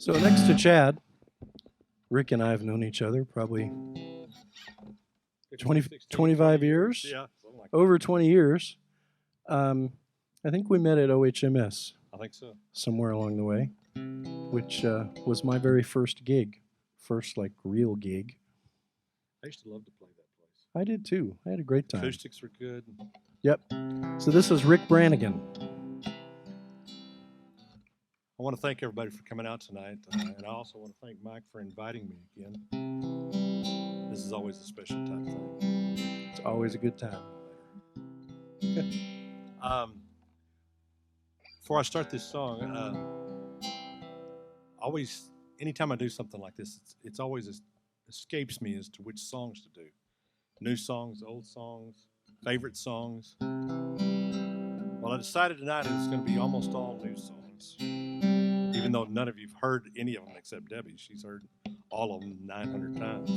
So next to Chad, Rick and I have known each other probably 20, 25 years. Yeah, something like that. Over 20 years. I think we met at OHMS I think so. somewhere along the way, which was my very first gig. First, like, real gig. I used to love to play that place. I did too. I had a great time. Acoustics were good. Yep. So this is Rick Branigan. I want to thank everybody for coming out tonight, and I also want to thank Mike for inviting me again. This is always a special time thing. It's always a good time. Before I start this song, anytime I do something like this, it's always escapes me as to which songs to do. New songs, old songs, favorite songs. Well, I decided tonight it's going to be almost all new songs. Even though none of you've heard any of them except Debbie. She's heard all of them 900 times.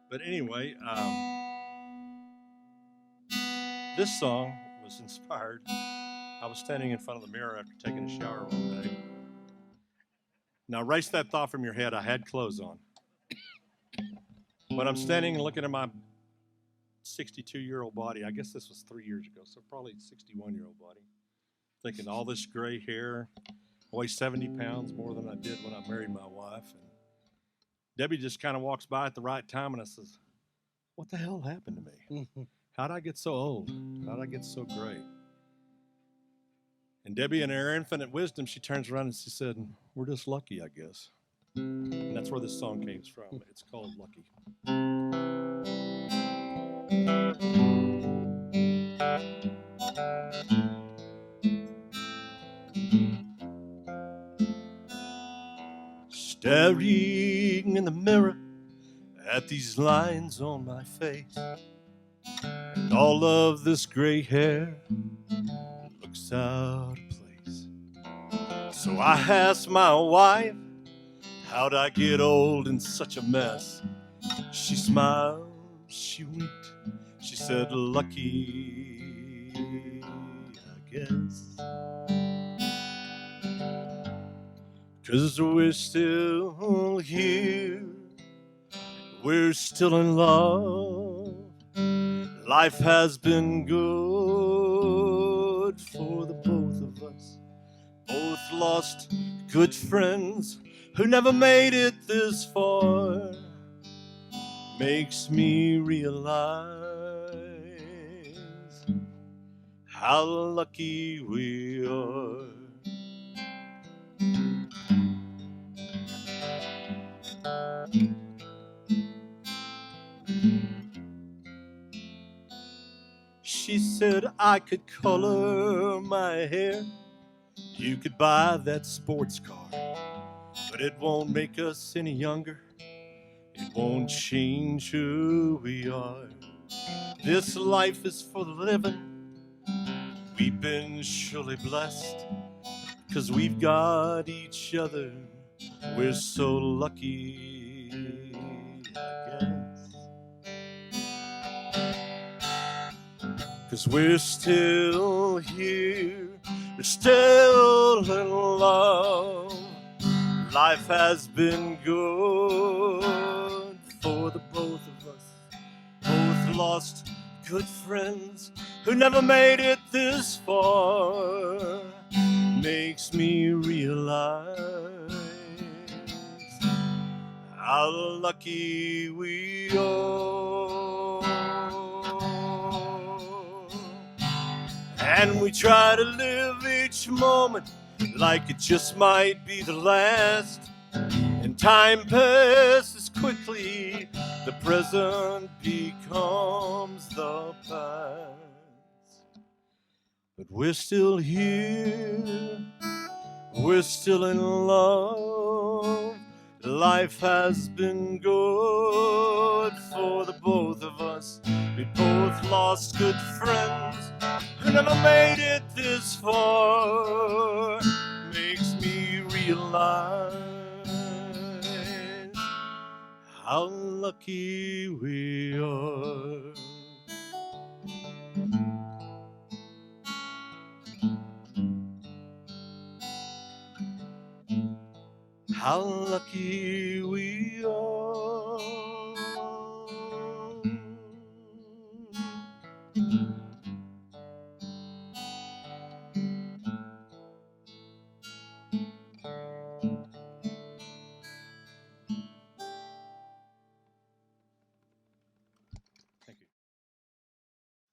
But anyway, this song was inspired. I was standing in front of the mirror after taking a shower one day. Now, erase that thought from your head. I had clothes on. But I'm standing and looking at my 62-year-old body. I guess this was 3 years ago, so probably 61-year-old body. Thinking all this gray hair. I weigh 70 pounds more than I did when I married my wife. And Debbie just kind of walks by at the right time, and I says, what the hell happened to me? How'd I get so old? How'd I get so gray? And Debbie, in her infinite wisdom, she turns around and she said, we're just lucky, I guess. And that's where this song came from. It's called Lucky. Staring in the mirror at these lines on my face, and all of this gray hair looks out of place. So I asked my wife, how'd I get old in such a mess? She smiled, she winked, she said, lucky, I guess. 'Cause we're still here, we're still in love. Life has been good for the both of us. Both lost good friends who never made it this far. Makes me realize how lucky we are. She said I could color my hair, you could buy that sports car, but it won't make us any younger, it won't change who we are. This life is for the living, we've been surely blessed, 'cause we've got each other, we're so lucky, I guess. 'Cause we're still here, we're still in love. Life has been good for the both of us. Both lost good friends who never made it this far. Makes me realize how lucky we are. And we try to live each moment like it just might be the last. And time passes quickly, the present becomes the past. But we're still here, we're still in love. Life has been good for the both of us. We both lost good friends who never made it this far. Makes me realize how lucky we are. how lucky we are. Thank you.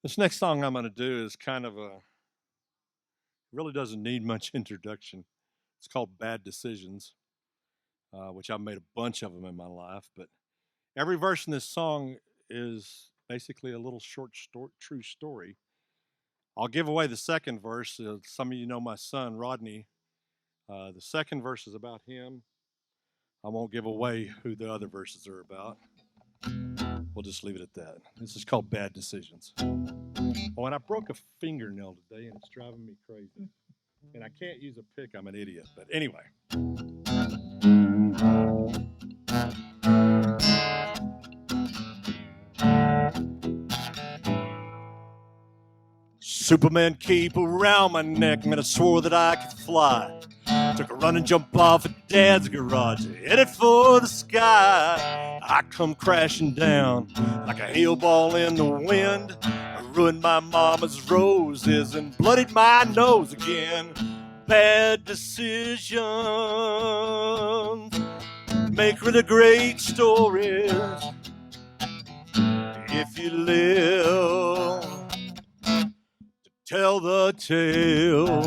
This next song I'm going to do is kind of a, really doesn't need much introduction. It's called Bad Decisions, which I've made a bunch of them in my life. But every verse in this song is basically a little short true story. I'll give away the second verse. Some of you know my son, Rodney. The second verse is about him. I won't give away who the other verses are about. We'll just leave it at that. This is called Bad Decisions. Oh, and I broke a fingernail today, and it's driving me crazy. And I can't use a pick. I'm an idiot. But anyway. Superman cape around my neck, man, I swore that I could fly. Took a run and jump off at Dad's garage, headed for the sky. I come crashing down like a hail ball in the wind. I ruined my mama's roses and bloodied my nose again. Bad decisions make really great stories if you live to tell the tale.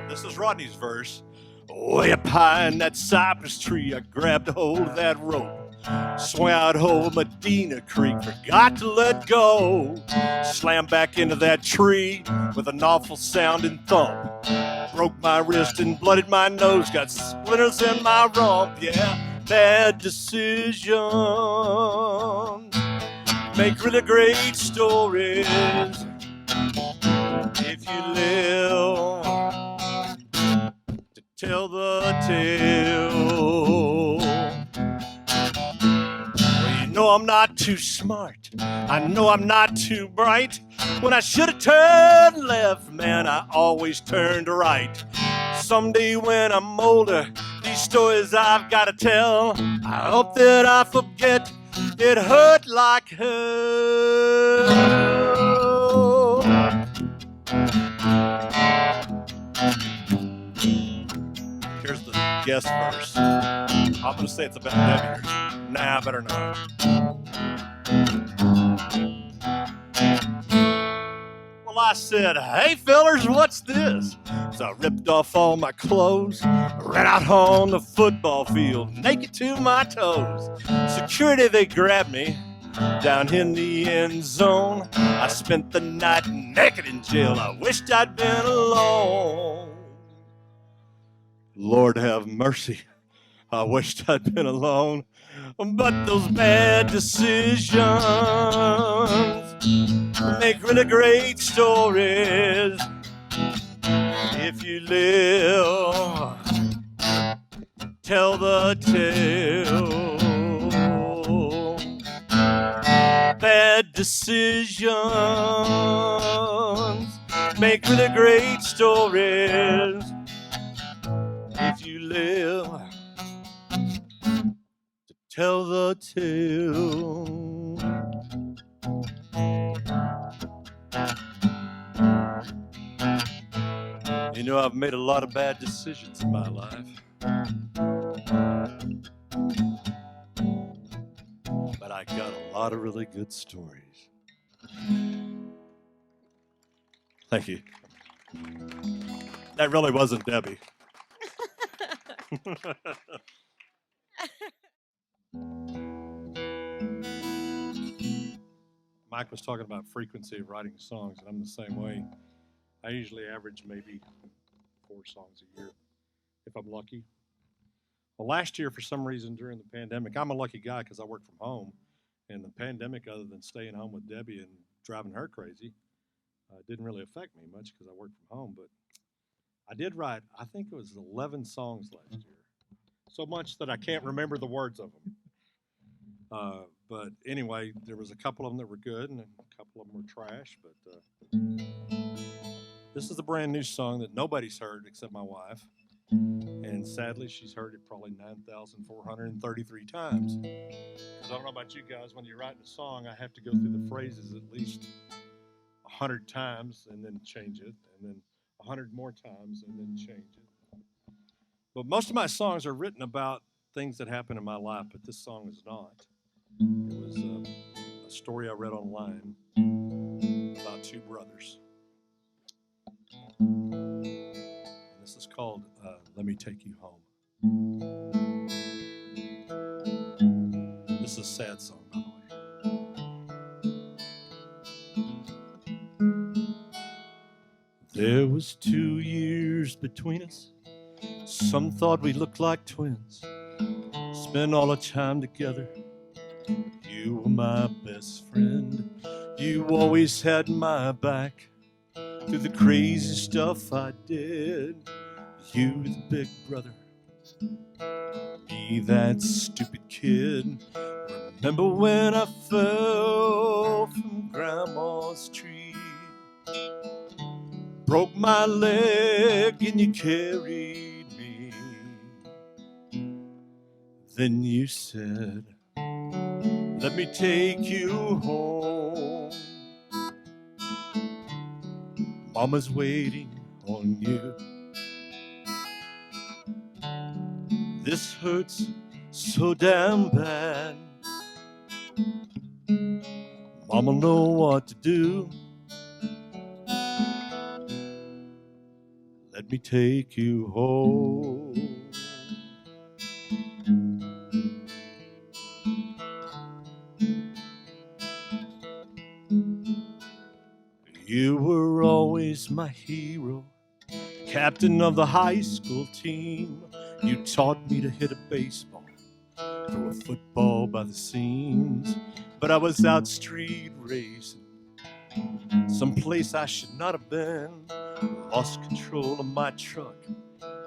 This is Rodney's verse. Way up high in that cypress tree, I grabbed a hold of that rope, swung out over Medina Creek, forgot to let go. Slammed back into that tree with an awful sounding thump. Broke my wrist and blooded my nose, got splinters in my rump. Yeah, bad decisions make really great stories if you live to tell the tale. Well, you know I'm not too smart, I know I'm not too bright. When I should have turned left, man, I always turned right. Someday when I'm older, these stories I've got to tell, I hope that I forget it hurt like hell. Here's the guest verse. I'm going to say it's about Debbie. Nah, better not. Well, I said, hey, fellers, what's this? So I ripped off all my clothes, ran out on the football field, naked to my toes. Security, they grabbed me down in the end zone. I spent the night naked in jail. I wished I'd been alone. Lord have mercy. I wished I'd been alone. But those bad decisions make really great stories if you live, tell the tale. Bad decisions make really great stories if you live to tell the tale. You know, I've made a lot of bad decisions in my life, but I got a lot of really good stories. Thank you. That really wasn't Debbie. Mike was talking about frequency of writing songs, and I'm the same way. I usually average maybe 4 songs a year, if I'm lucky. Well, last year, for some reason, during the pandemic, I'm a lucky guy because I work from home, and the pandemic, other than staying home with Debbie and driving her crazy, didn't really affect me much because I work from home. But I did write, I think it was 11 songs last year, so much that I can't remember the words of them. But anyway, there was a couple of them that were good, and a couple of them were trash. But this is a brand new song that nobody's heard except my wife. And sadly, she's heard it probably 9,433 times. Because I don't know about you guys, when you're writing a song, I have to go through the phrases at least 100 times and then change it, and then 100 more times and then change it. But most of my songs are written about things that happen in my life, but this song is not. It was a story I read online about two brothers. And this is called Let Me Take You Home. This is a sad song, by the way. There was 2 years between us. Some thought we looked like twins. Spent all our time together. You were my best friend. You always had my back through the crazy stuff I did. You the big brother, me that stupid kid. Remember when I fell from Grandma's tree? Broke my leg and you carried me. Then you said, let me take you home. Mama's waiting on you. This hurts so damn bad. Mama know what to do. Let me take you home. You were always my hero, captain of the high school team. You taught me to hit a baseball, throw a football by the seams. But I was out street racing, someplace I should not have been. Lost control of my truck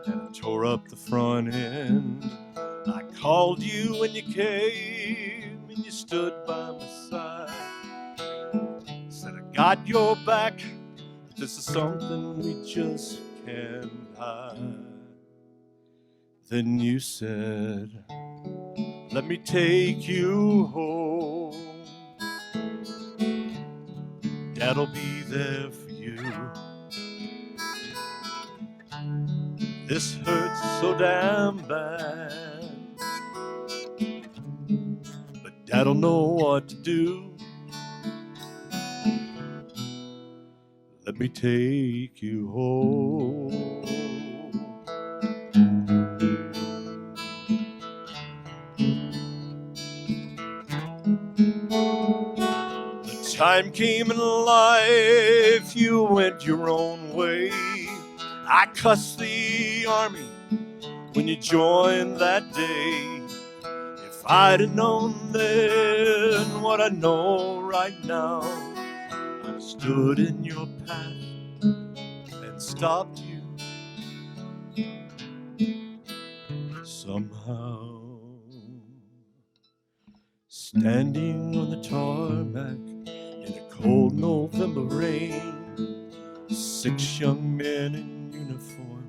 and I tore up the front end. I called you when you came and you stood by my side. Said I got your back, but this is something we just can't hide. Then you said, let me take you home. Dad'll be there for you. This hurts so damn bad, but Dad'll know what to do. Let me take you home. The time came in life, you went your own way. I cussed the army when you joined that day. If I'd have known then what I know right now, I'd stood in your path and stopped you somehow. Standing on the tarmac in a cold November rain, 6 young men in uniform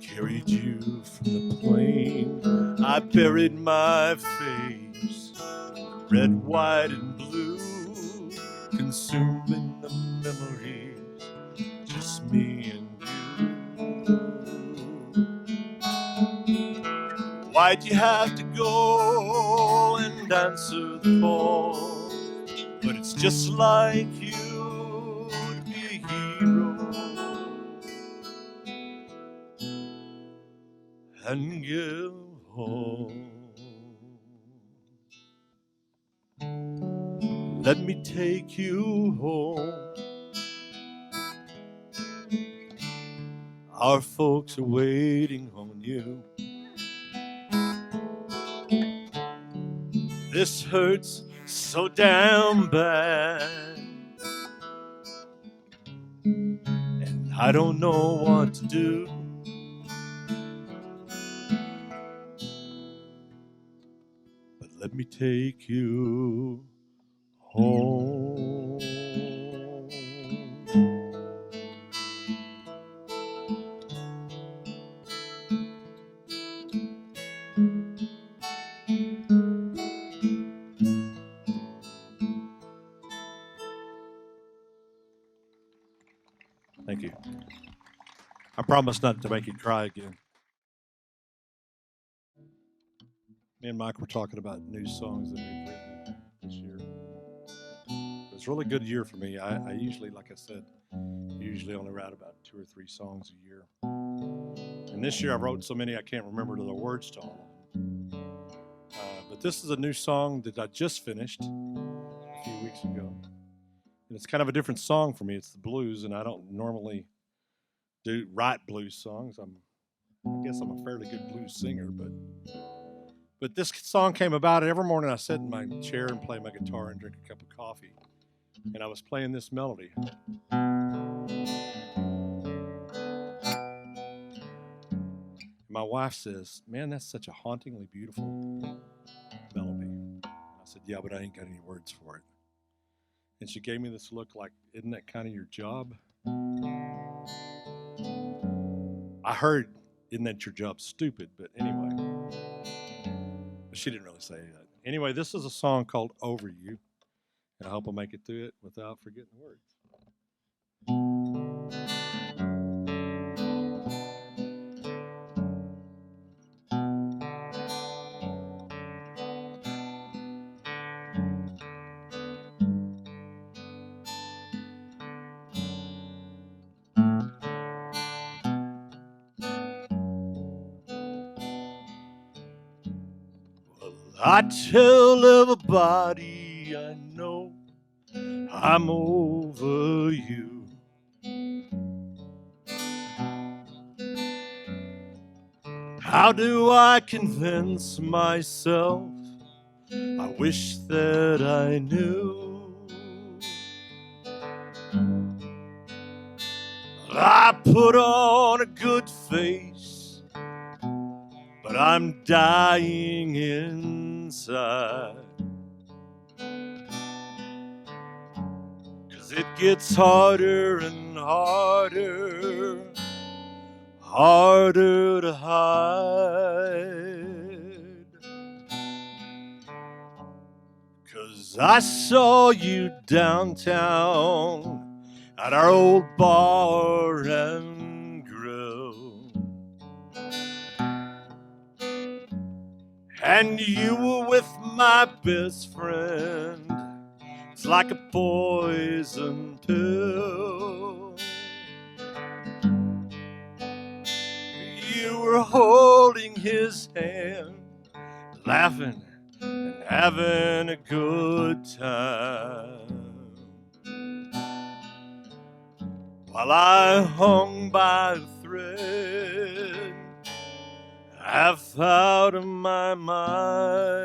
carried you from the plane. I buried my face, red, white, and blue, consuming the memories, just me and you. Why'd you have to go and answer the call? But it's just like you to be a hero and give home. Let me take you home. Our folks are waiting on you. This hurts so damn bad, and I don't know what to do. But let me take you home. Thank you. I promise not to make you cry again. Me and Mike were talking about new songs that we've written this year. It was a really good year for me. I usually, like I said, usually only write about 2 or 3 songs a year. And this year I wrote so many I can't remember the words to all of them. But this is a new song that I just finished a few weeks ago. And it's kind of a different song for me. It's the blues, and I don't normally write blues songs. I guess I'm a fairly good blues singer, but this song came about. Every morning I sit in my chair and play my guitar and drink a cup of coffee, and I was playing this melody. My wife says, "Man, that's such a hauntingly beautiful melody." I said, "Yeah, but I ain't got any words for it." And she gave me this look like, "Isn't that kind of your job?" I heard, "Isn't that your job, stupid?" But anyway, she didn't really say that. Anyway, this is a song called "Over You," and I hope I'll make it through it without forgetting the words. I tell everybody I know I'm over you. How do I convince myself? I wish that I knew. I put on a good face, but I'm dying inside. 'Cause it gets harder and harder, harder to hide. 'Cause I saw you downtown at our old bar and grill, and you were with my best friend. It's like a poison pill. You were holding his hand, laughing and having a good time, while I hung by a thread, half out of my mind.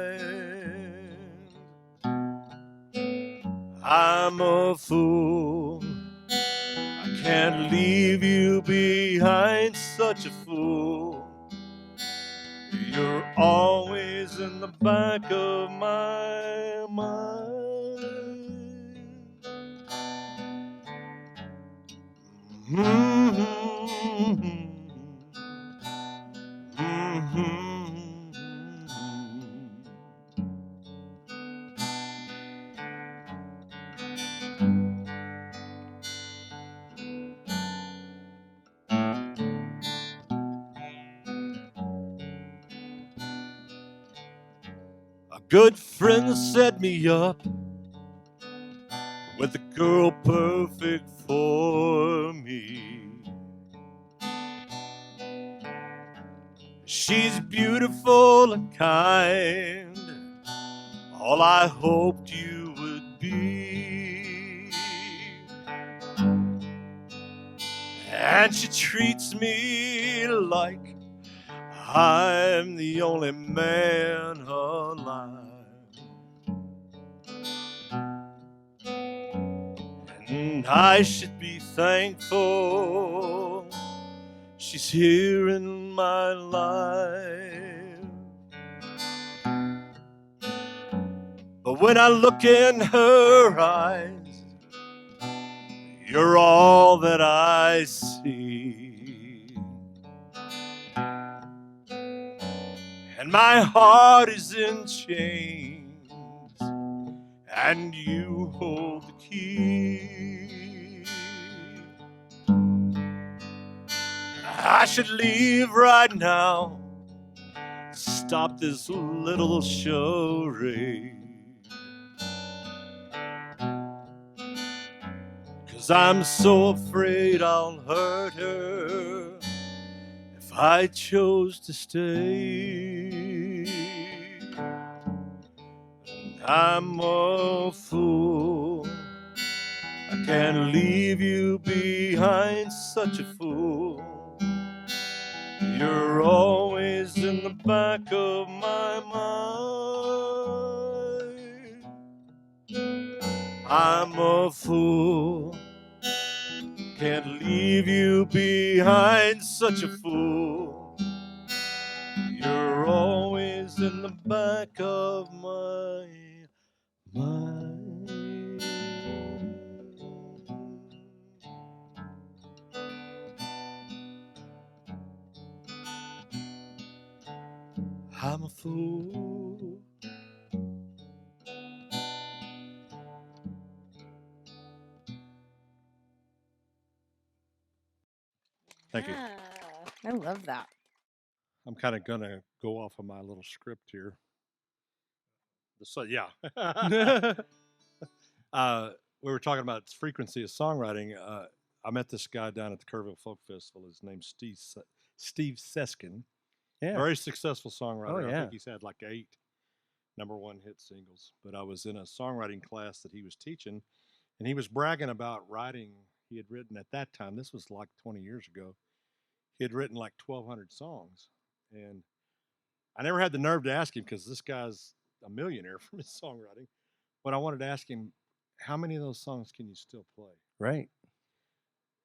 I'm a fool, I can't leave you behind, such a fool. You're always in the back of my mind. Mm-hmm. Mm-hmm. A good friend set me up with a girl perfect for me. She's beautiful and kind, all I hoped you would be. And she treats me like I'm the only man alive. And I should be thankful she's here in my life. But when I look in her eyes, you're all that I see. And my heart is in chains, and you hold the key. I should leave right now. Stop this little charade. 'Cause I'm so afraid I'll hurt her if I chose to stay. I'm a fool. I can't leave you behind, such a fool. You're always in the back of my mind. I'm a fool. Can't leave you behind, such a fool. You're always in the back of my mind. I'm a fool. Thank you. I love that. I'm kind of going to go off of my little script here. So, yeah. We were talking about frequency of songwriting. I met this guy down at the Kerrville Folk Festival. His name's Steve Seskin. Yeah. Very successful songwriter. Oh, I yeah. think he's had like 8 #1 hit singles. But I was in a songwriting class that he was teaching, and he was bragging about writing. He had written at that time, this was like 20 years ago, he had written like 1,200 songs. And I never had the nerve to ask him because this guy's a millionaire from his songwriting. But I wanted to ask him, how many of those songs can you still play? Right.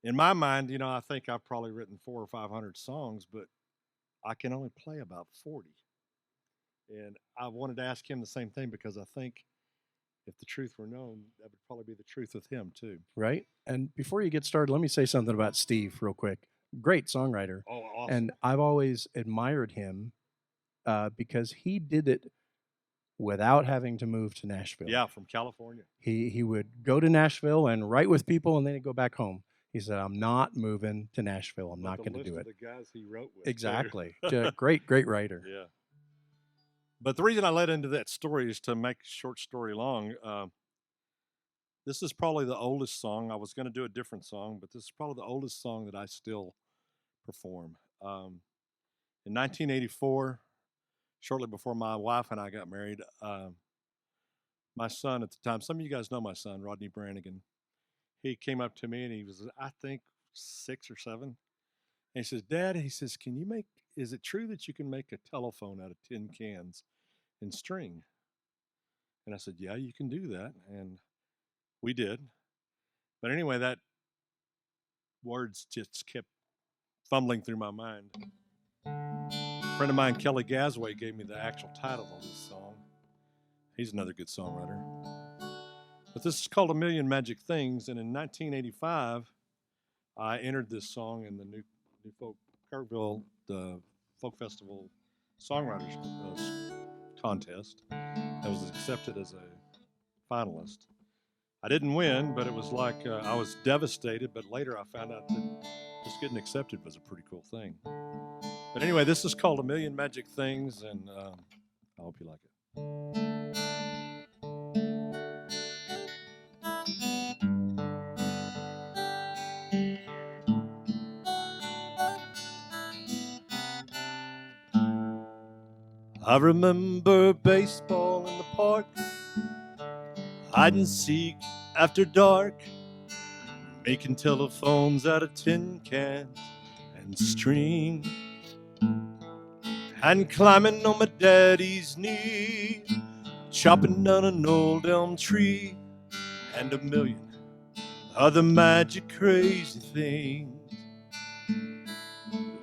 In my mind, you know, I think I've probably written 400 or 500 songs, but I can only play about 40. And I wanted to ask him the same thing because I think if the truth were known, that would probably be the truth with him too. Right. And before you get started, let me say something about Steve real quick. Great songwriter. Oh, awesome. And I've always admired him because he did it without having to move to Nashville. Yeah, from California. He would go to Nashville and write with people, and then he'd go back home. He said, I'm not moving to Nashville. I'm not going to do it. The guys he wrote with. Exactly. Great writer. Yeah. But the reason I led into that story is to make a short story long. This is probably the oldest song. I was going to do a different song, but this is probably the oldest song that I still perform. In 1984, shortly before my wife and I got married, my son at the time, some of you guys know my son, Rodney Branigan. He came up to me and he was, I think, 6 or 7. And he says, Dad, he says, is it true that you can make a telephone out of tin cans and string? And I said, yeah, you can do that. And we did. But anyway, that words just kept fumbling through my mind. A friend of mine, Kelly Gasway, gave me the actual title of this song. He's another good songwriter. But this is called A Million Magic Things. And in 1985, I entered this song in the New Folk Kerrville, the Folk Festival Songwriters contest. I was accepted as a finalist. I didn't win, but it was like I was devastated. But later I found out that just getting accepted was a pretty cool thing. But anyway, this is called A Million Magic Things, and I hope you like it. I remember baseball in the park, hide and seek after dark, making telephones out of tin cans and string, and climbing on my daddy's knee, chopping down an old elm tree, and a million other magic crazy things,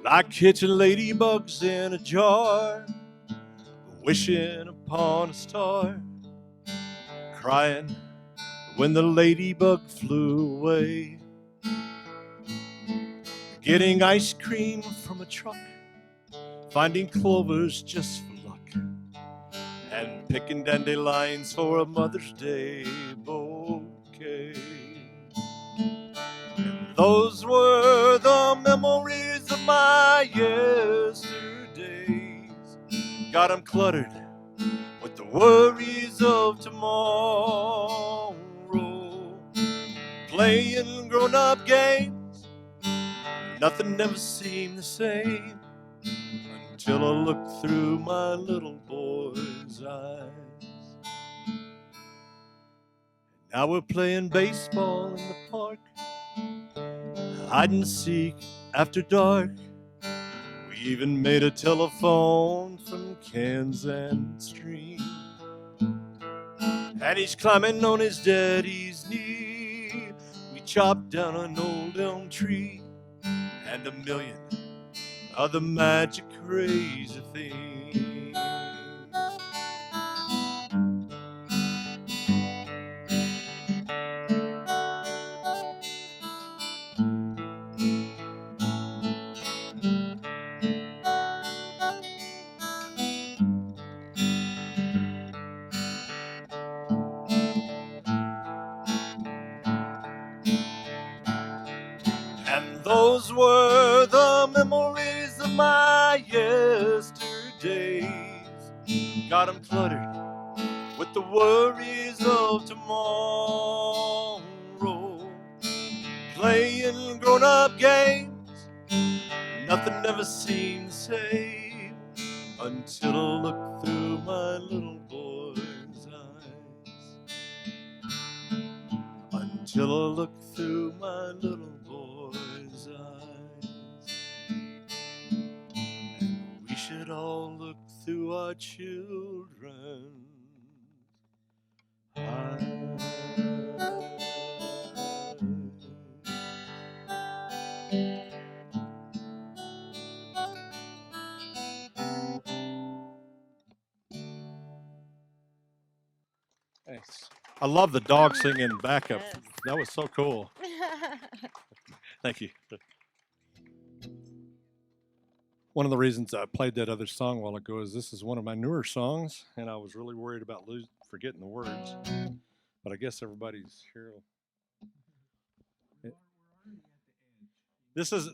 like catching ladybugs in a jar, wishing upon a star, crying when the ladybug flew away, getting ice cream from a truck, finding clovers just for luck, and picking dandelions for a Mother's Day bouquet. And those were the memories of my yesterdays. Got 'em cluttered with the worries of tomorrow. Playing grown-up games, nothing ever seemed the same until I looked through my little boy's eyes. Now we're playing baseball in the park, hide and seek after dark. We even made a telephone from cans and stream. And he's climbing on his daddy's knee. We chopped down an old elm tree and a million other magic crazy things. And those were the memories of my yesterdays. Got 'em cluttered with the worries of tomorrow. Playing grown-up games, nothing ever seemed the same until I looked through my little boy's eyes. Until I looked through my little boy's eyes. And we should all look through our children's eyes. Thanks. I love the dog singing backup. Yes. That was so cool. Thank you. One of the reasons I played that other song a while ago is this is one of my newer songs, and I was really worried about forgetting the words. But I guess everybody's here. This is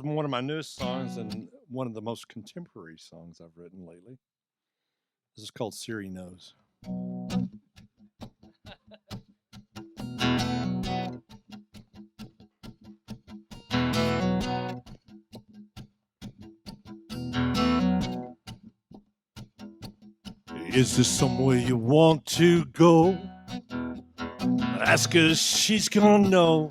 one of my newest songs and one of the most contemporary songs I've written lately. This is called Siri Knows. Is there somewhere you want to go? Ask her, she's gonna know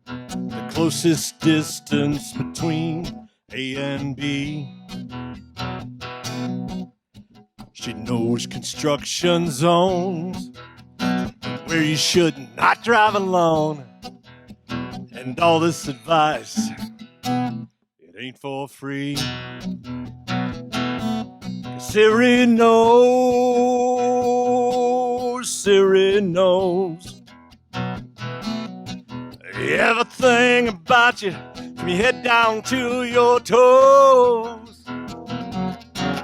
the closest distance between A and B. She knows construction zones where you should not drive alone. And all this advice, it ain't for free. Siri knows, Siri knows everything about you from your head down to your toes.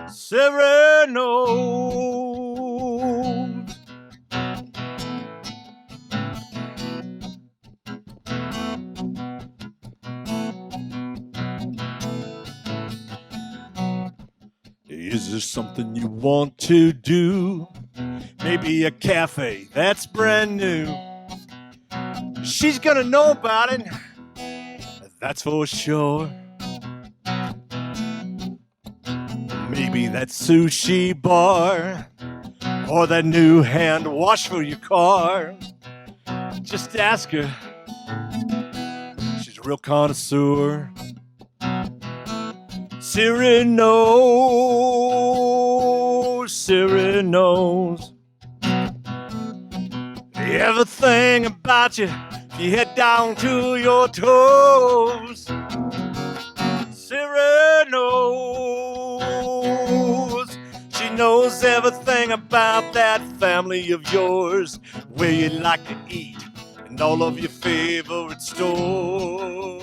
Siri knows. Is there something you want to do? Maybe a cafe that's brand new. She's gonna know about it, that's for sure. Maybe that sushi bar or that new hand wash for your car. Just ask her, she's a real connoisseur. Siri knows, Siri knows everything about you from your head down to your toes. Siri knows, she knows everything about that family of yours, where you like to eat and all of your favorite stores.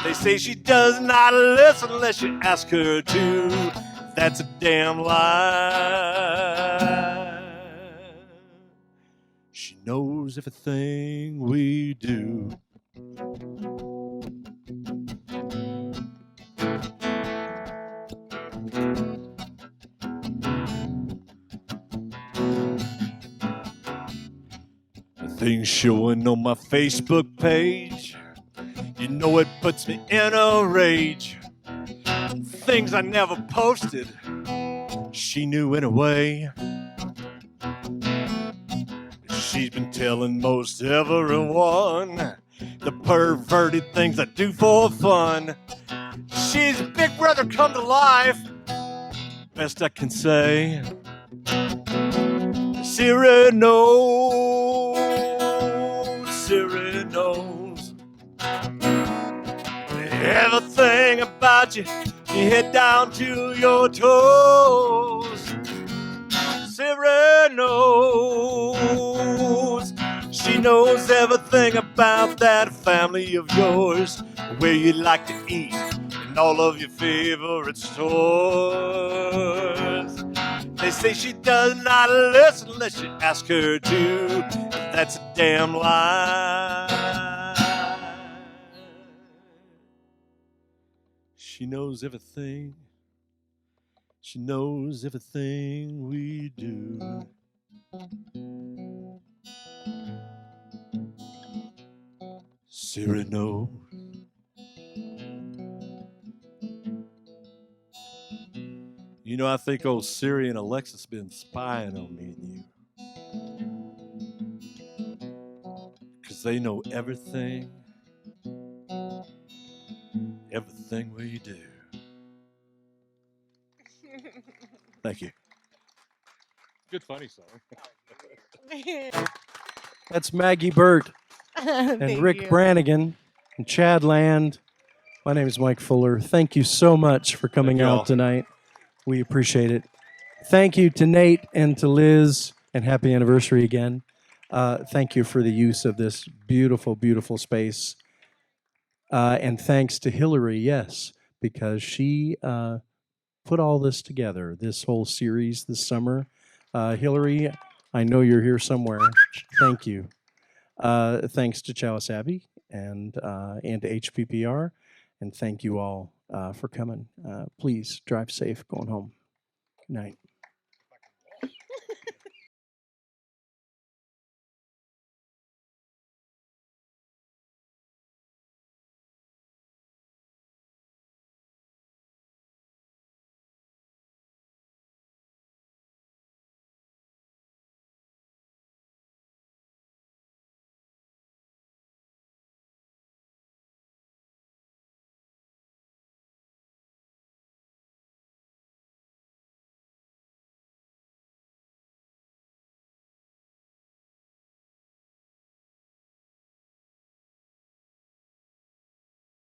They say she does not listen unless you ask her to. That's a damn lie. She knows everything we do. Things showing on my Facebook page, you know it puts me in a rage. Things I never posted, she knew anyway. She's been telling most everyone the perverted things I do for fun. She's a big brother come to life, best I can say. Siri knows, Siri knows everything about you. You head down to your toes. Siri knows, she knows everything about that family of yours, where you like to eat and all of your favorite stores. They say she does not listen unless you ask her to. That's a damn lie. She knows everything. She knows everything we do. Siri knows. You know, I think old Siri and Alexa's been spying on me and you. 'Cause they know everything, everything we do. Thank you. Good funny song. That's Maggie, Burt, and Rick Branigan, and Chad Land. My name is Mike Fuller. Thank you so much for coming out tonight. We appreciate it. Thank you to Nate and to Liz, and happy anniversary again. Thank you for the use of this beautiful, beautiful space. And thanks to Hillary, yes, because she put all this together, this whole series this summer. Hillary, I know you're here somewhere. Thank you. Thanks to Chalice Abbey and to HPPR, and thank you all for coming. Please drive safe going home. Good night.